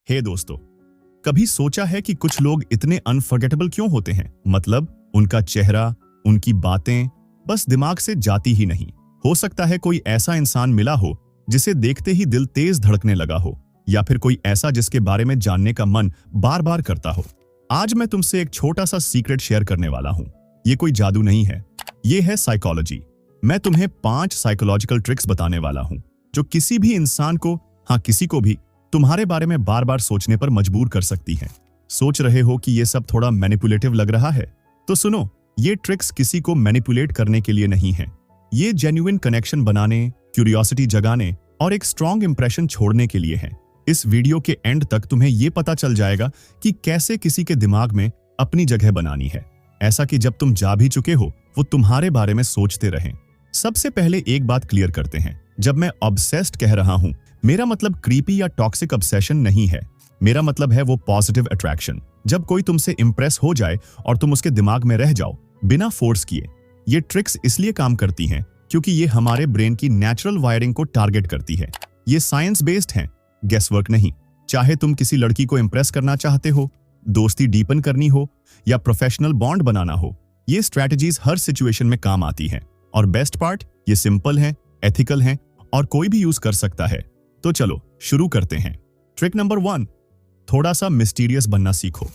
हे दोस्तों, कभी सोचा है कि कुछ लोग इतने अनफॉरगेटेबल क्यों होते हैं? मतलब उनका चेहरा, उनकी बातें बस दिमाग से जाती ही नहीं। हो सकता है कोई ऐसा इंसान मिला हो जिसे देखते ही दिल तेज धड़कने लगा हो, या फिर कोई ऐसा जिसके बारे में जानने का मन बार बार करता हो। आज मैं तुमसे एक छोटा सा सीक्रेट शेयर करने वाला हूं। ये कोई जादू नहीं है, ये है साइकोलॉजी। मैं तुम्हें 5 साइकोलॉजिकल ट्रिक्स बताने वाला हूं जो किसी भी इंसान को, किसी को भी तुम्हारे बारे में बार बार सोचने पर मजबूर कर सकती हैं। सोच रहे हो कि ये सब थोड़ा मैनिपुलेटिव लग रहा है? तो सुनो, ये ट्रिक्स किसी को मैनिपुलेट करने के लिए नहीं है। ये जेन्युइन कनेक्शन बनाने, क्यूरियोसिटी जगाने और एक स्ट्रॉन्ग इंप्रेशन छोड़ने के लिए है। इस वीडियो के एंड तक तुम्हें ये पता चल जाएगा कि कैसे किसी के दिमाग में अपनी जगह बनानी है, ऐसा कि जब तुम जा भी चुके हो वो तुम्हारे बारे में सोचते रहें। सबसे पहले एक बात क्लियर करते हैं, जब मैं ऑब्सेस्ड कह रहा हूं, मेरा मतलब क्रीपी या टॉक्सिक ऑब्सेशन नहीं है। मेरा मतलब है वो पॉजिटिव अट्रैक्शन, जब कोई तुमसे इंप्रेस हो जाए और तुम उसके दिमाग में रह जाओ बिना फोर्स किए। ये ट्रिक्स इसलिए काम करती हैं क्योंकि ये हमारे ब्रेन की नेचुरल वायरिंग को टारगेट करती है। ये साइंस बेस्ड है, गेसवर्क नहीं। चाहे तुम किसी लड़की को इंप्रेस करना चाहते हो, दोस्ती डीपन करनी हो या प्रोफेशनल बॉन्ड बनाना हो, ये स्ट्रैटेजीज हर सिचुएशन में काम आती हैं। और बेस्ट पार्ट, ये सिंपल है, एथिकल है और कोई भी यूज कर सकता है। तो चलो शुरू करते हैं। ट्रिक नंबर 1, थोड़ा सा मिस्टीरियस बनना सीखो।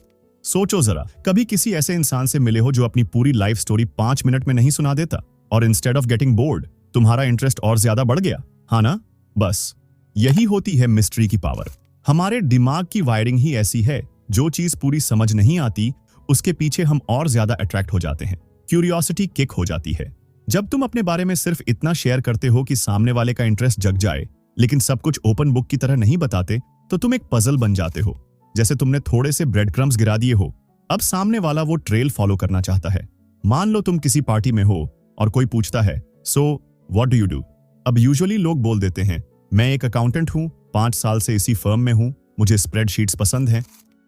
सोचो जरा, कभी किसी ऐसे इंसान से मिले हो जो अपनी पूरी लाइफ स्टोरी 5 मिनट में नहीं सुना देता, और इंस्टेड ऑफ गेटिंग बोर्ड तुम्हारा इंटरेस्ट और ज्यादा बढ़ गया? हाँ ना? बस यही होती है मिस्ट्री की पावर। हमारे दिमाग की वायरिंग ही ऐसी है, जो चीज पूरी समझ नहीं आती उसके पीछे हम और ज्यादा अट्रैक्ट हो जाते हैं। क्यूरियोसिटी किक हो जाती है। जब तुम अपने बारे में सिर्फ इतना शेयर करते हो कि सामने वाले का इंटरेस्ट जग जाए, लेकिन सब कुछ ओपन बुक की तरह नहीं बताते, तो तुम एक पजल बन जाते हो। जैसे तुमने थोड़े से ब्रेड क्रम्स गिरा दिए हो, अब सामने वाला वो ट्रेल फॉलो करना चाहता है। मान लो तुम किसी पार्टी में हो और कोई पूछता है, so what do you do? अब यूजुअली लोग बोल देते हैं, मैं एक अकाउंटेंट हूं, 5 साल से इसी फर्म में हूं, मुझे स्प्रेडशीट्स पसंद हैं।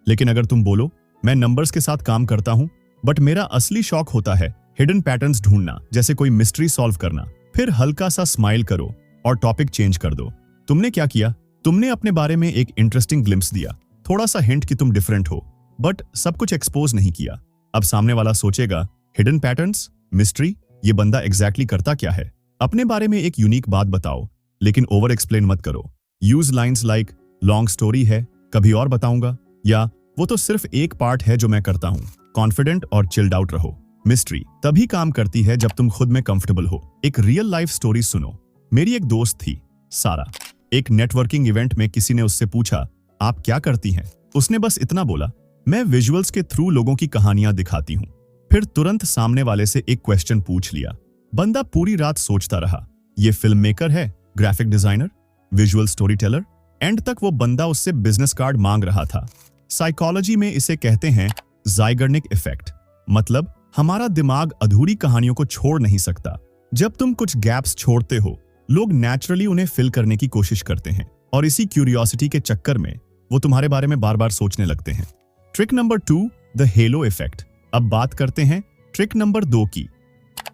लेकिन अगर तुम बोलो, मैं नंबर्स के साथ काम करता हूं, बट मेरा असली शौक होता है हिडन पैटर्न्स ढूंढना, जैसे कोई मिस्ट्री सॉल्व करना, फिर हल्का सा स्माइल करो और टॉपिक चेंज कर दो। तुमने क्या किया? तुमने अपने बारे में एक इंटरेस्टिंग ग्लिम्स दिया, थोड़ा सा हिंट कि तुम डिफरेंट हो, बट सब कुछ एक्सपोज नहीं किया। अब सामने वाला सोचेगा, हिडन पैटर्न्स, मिस्ट्री, ये बंदा एग्जैक्टली करता क्या है? अपने बारे में एक यूनिक बात बताओ, लेकिन ओवर एक्सप्लेन मत करो। Use lines like, long story है, कभी और बताऊंगा, या वो तो सिर्फ एक पार्ट है जो मैं करता हूं। कॉन्फिडेंट और चिल्ड आउट रहो। मिस्ट्री तभी काम करती है जब तुम खुद में कंफर्टेबल हो। एक रियल लाइफ स्टोरी सुनो। मेरी एक दोस्त थी, सारा। एक नेटवर्किंग इवेंट में किसी ने उससे पूछा, आप क्या करती हैं? उसने बस इतना बोला, मैं विजुअल्स के थ्रू लोगों की कहानियां दिखाती हूं। फिर तुरंत सामने वाले से एक क्वेश्चन पूछ लिया। बंदा पूरी रात सोचता रहा, ये फिल्म मेकर है, graphic designer, visual story teller. And तक वो बंदा उससे बिजनेस कार्ड मांग रहा था। साइकोलॉजी में इसे कहते हैं ज़ाइगर्निक इफेक्ट। मतलब हमारा दिमाग अधूरी कहानियों को छोड़ नहीं सकता। जब तुम कुछ गैप्स छोड़ते हो, लोग नेचुरली उन्हें फिल करने की कोशिश करते हैं, और इसी क्यूरियोसिटी के चक्कर में वो तुम्हारे बारे में बार बार सोचने लगते हैं। Trick number 2, the hello effect. अब बात करते हैं ट्रिक नंबर 2 की।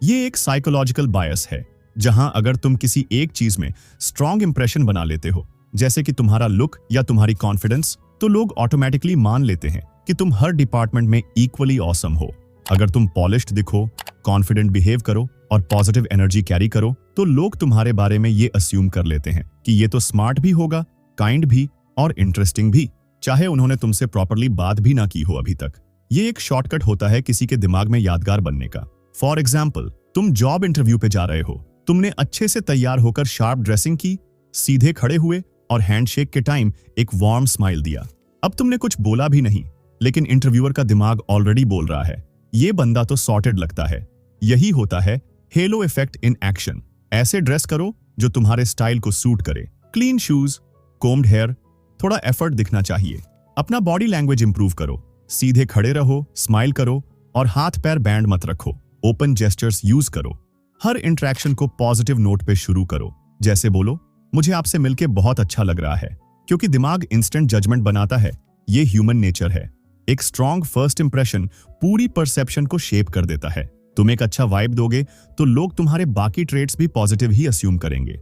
ये एक साइकोलॉजिकल बायस है, जहां अगर तुम किसी एक चीज में स्ट्रॉन्ग इंप्रेशन बना लेते हो, जैसे कि तुम्हारा लुक या तुम्हारी कॉन्फिडेंस, तो लोग ऑटोमेटिकली मान लेते हैं कि तुम हर डिपार्टमेंट में इक्वली ऑसम हो। अगर तुम पॉलिश्ड दिखो, कॉन्फिडेंट बिहेव करो और पॉजिटिव एनर्जी कैरी करो, तो लोग तुम्हारे बारे में ये अस्यूम कर लेते हैं कि ये तो स्मार्ट भी होगा, काइंड भी और इंटरेस्टिंग भी, चाहे उन्होंने तुमसे प्रॉपरली बात भी ना की हो अभी तक। ये एक शॉर्टकट होता है किसी के दिमाग में यादगार बनने का। फॉर एग्जाम्पल, तुम जॉब इंटरव्यू पे जा रहे हो, तुमने अच्छे से तैयार होकर शार्प ड्रेसिंग की, सीधे खड़े हुए और हैंडशेक के टाइम एक वार्म स्माइल दिया। अब तुमने कुछ बोला भी नहीं, लेकिन इंटरव्यूअर का दिमाग ऑलरेडी बोल रहा है, ये बंदा तो सॉर्टेड लगता है। यही होता है हेलो इफेक्ट इन एक्शन। ऐसे ड्रेस करो जो तुम्हारे स्टाइल को सूट करे। क्लीन शूज, कोम्ड हेयर, थोड़ा एफर्ट दिखना चाहिए। अपना बॉडी लैंग्वेज इंप्रूव करो, सीधे खड़े रहो, स्माइल करो और हाथ पैर बैंड मत रखो। ओपन जेस्चर्स यूज करो। हर इंटरेक्शन को पॉजिटिव नोट पे शुरू करो, जैसे बोलो, मुझे आपसे मिलके बहुत अच्छा लग रहा है, क्योंकि दिमाग इंस्टेंट जजमेंट बनाता है। ये ह्यूमन नेचर है। एक स्ट्रॉन्ग फर्स्ट इंप्रेशन पूरी परसेप्शन को शेप कर देता है। तुम एक अच्छा वाइब दोगे तो लोग तुम्हारे बाकी ट्रेट्स भी पॉजिटिव ही अस्यूम करेंगे।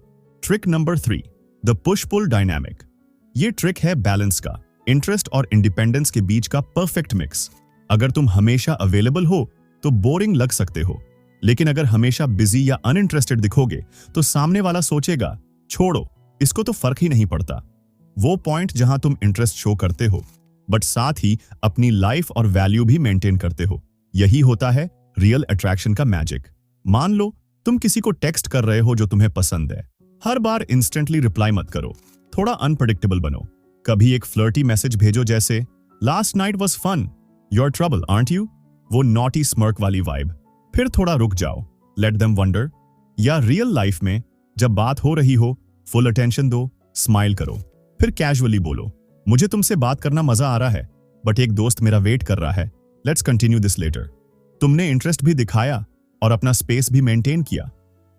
Trick number 3, the push pull dynamic. ये ट्रिक है बैलेंस का। इंटरेस्ट और इंडिपेंडेंस के बीच का परफेक्ट मिक्स। अगर तुम हमेशा अवेलेबल हो तो बोरिंग लग सकते हो, लेकिन अगर हमेशा बिजी या अनइंटरेस्टेड दिखोगे तो सामने वाला सोचेगा छोड़ो, इसको तो फर्क ही नहीं पड़ता। वो पॉइंट जहां तुम इंटरेस्ट शो करते हो बट साथ ही अपनी लाइफ और वैल्यू भी मेंटेन करते हो, यही होता है रियल अट्रैक्शन का मैजिक। मान लो तुम किसी को टेक्स्ट कर रहे हो जो तुम्हें पसंद है। हर बार इंस्टेंटली रिप्लाई मत करो, थोड़ा अनप्रेडिक्टेबल बनो। कभी एक फ्लर्टी मैसेज भेजो जैसे last night was fun, you're trouble aren't you, वो नॉटी स्मर्क वाली वाइब। फिर थोड़ा रुक जाओ, लेट देम वंडर। या रियल लाइफ में जब बात हो रही हो फुल अटेंशन दो, स्माइल करो, फिर कैजुअली बोलो मुझे तुमसे बात करना मजा आ रहा है बट एक दोस्त मेरा वेट कर रहा है, लेट्स कंटिन्यू दिस लेटर। तुमने इंटरेस्ट भी दिखाया और अपना स्पेस भी मेंटेन किया।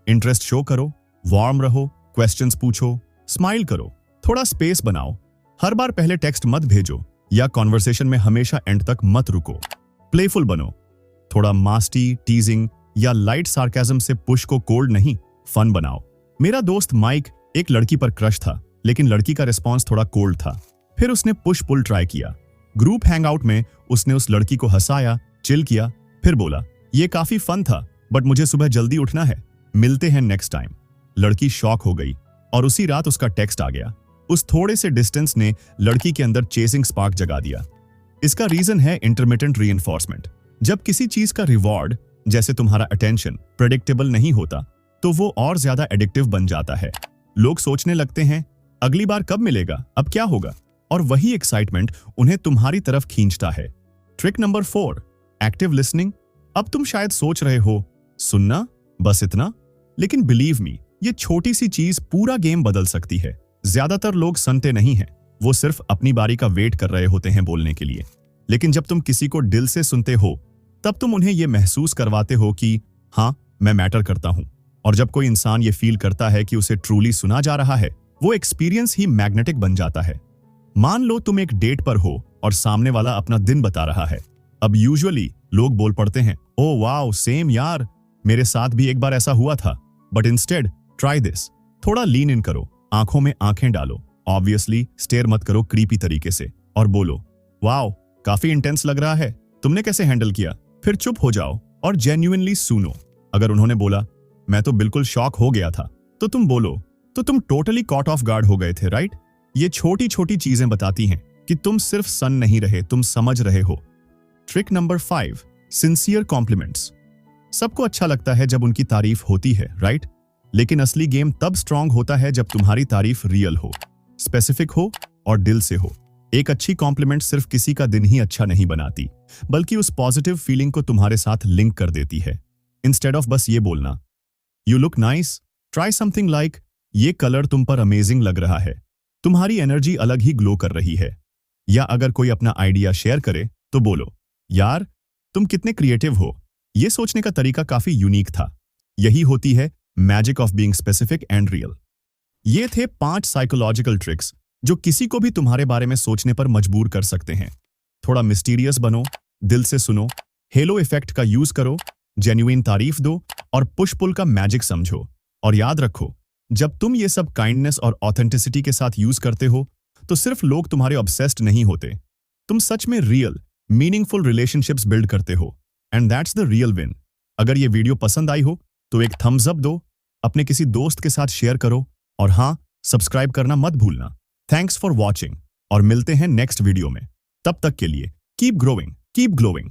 इंटरेस्ट शो करो, वार्म रहो, क्वेश्चंस पूछो, स्माइल करो, थोड़ा स्पेस बनाओ। हर बार पहले टेक्स्ट मत भेजो या कॉन्वर्सेशन में हमेशा एंड तक मत रुको। प्लेफुल बनो, थोड़ा मास्टी, टीजिंग या लाइट सार्केज्म से पुश को कोल्ड नहीं, फन बनाओ। मेरा दोस्त माइक एक लड़की पर क्रश था, लेकिन लड़की का रिस्पॉन्स थोड़ा कोल्ड था। फिर उसने पुश पुल ट्राई किया। ग्रुप हैंगआउट में उसने उस लड़की को हंसाया, चिल किया, फिर बोला ये काफी फन था बट मुझे सुबह जल्दी उठना है, मिलते हैं नेक्स्ट टाइम। लड़की शॉक हो गई और उसी रात उसका टेक्स्ट आ गया। उस थोड़े से डिस्टेंस ने लड़की के अंदर चेसिंग स्पार्क जगा दिया। इसका रीजन है इंटरमिटेंट रीइंफोर्समेंट। जब किसी चीज का रिवॉर्ड, जैसे तुम्हारा अटेंशन, प्रेडिक्टेबल नहीं होता तो वो और ज्यादा एडिक्टिव बन जाता है। लोग सोचने लगते हैं अगली बार कब मिलेगा, अब क्या होगा, और वही एक्साइटमेंट उन्हें तुम्हारी तरफ खींचता है। Trick number 4, active listening. अब तुम शायद सोच रहे हो सुनना बस इतना, लेकिन बिलीव मी, ये छोटी सी चीज पूरा गेम बदल सकती है। ज्यादातर लोग सुनते नहीं हैं, वो सिर्फ अपनी बारी का वेट कर रहे होते हैं बोलने के लिए। लेकिन जब तुम किसी को दिल से सुनते हो तब तुम उन्हें यह महसूस करवाते हो कि हाँ मैं मैटर करता हूं। और जब कोई इंसान ये फील करता है कि उसे ट्रूली सुना जा रहा है, वो एक्सपीरियंस ही मैग्नेटिक बन जाता है। मान लो तुम एक डेट पर हो और सामने वाला अपना दिन बता रहा है। अब यूजुअली लोग बोल पड़ते हैं ओ वाओ सेम यार, मेरे साथ भी एक बार ऐसा हुआ था। बट इंस्टेड ट्राई दिस, थोड़ा लीन इन करो, आंखों में आंखें डालो, ऑब्वियसली स्टेयर मत करो क्रीपी तरीके से, और बोलो वाओ काफी इंटेंस लग रहा है, तुमने कैसे हैंडल किया। फिर चुप हो जाओ और जेन्युइनली सुनो। अगर उन्होंने बोला मैं तो बिल्कुल शॉक हो गया था, तो तुम बोलो तो तुम टोटली कॉट ऑफ गार्ड हो गए थे, राइट। ये छोटी छोटी चीजें बताती हैं कि तुम सिर्फ सन नहीं रहे, तुम समझ रहे हो। Trick number 5, sincere compliments. सबको अच्छा लगता है जब उनकी तारीफ होती है, राइट। लेकिन असली गेम तब स्ट्रांग होता है जब तुम्हारी तारीफ रियल हो, स्पेसिफिक हो और दिल से हो। एक अच्छी कॉम्प्लीमेंट सिर्फ किसी का दिन ही अच्छा नहीं बनाती, बल्कि उस पॉजिटिव फीलिंग को तुम्हारे साथ लिंक कर देती है। इंस्टेड ऑफ बस ये बोलना you look nice, try something like ये कलर तुम पर अमेजिंग लग रहा है, तुम्हारी एनर्जी अलग ही ग्लो कर रही है। या अगर कोई अपना आइडिया शेयर करे तो बोलो यार तुम कितने क्रिएटिव हो, ये सोचने का तरीका काफी यूनिक था। यही होती है magic of being specific and real. ये थे 5 साइकोलॉजिकल ट्रिक्स जो किसी को भी तुम्हारे बारे में सोचने पर मजबूर कर सकते हैं। थोड़ा मिस्टीरियस बनो, दिल से सुनो, हेलो इफेक्ट का यूज करो, जेन्युइन तारीफ दो और पुश पुल का मैजिक समझो। और याद रखो, जब तुम ये सब काइंडनेस और ऑथेंटिसिटी के साथ यूज करते हो तो सिर्फ लोग तुम्हारे ऑब्सेस्ड नहीं होते, तुम सच में रियल मीनिंगफुल रिलेशनशिप्स बिल्ड करते हो, and that's the real win. अगर ये वीडियो पसंद आई हो तो एक थम्स अप दो, अपने किसी दोस्त के साथ शेयर करो, और हाँ, सब्सक्राइब करना मत भूलना। थैंक्स फॉर वॉचिंग और मिलते हैं नेक्स्ट वीडियो में। तब तक के लिए कीप ग्रोइंग, कीप ग्लोइंग।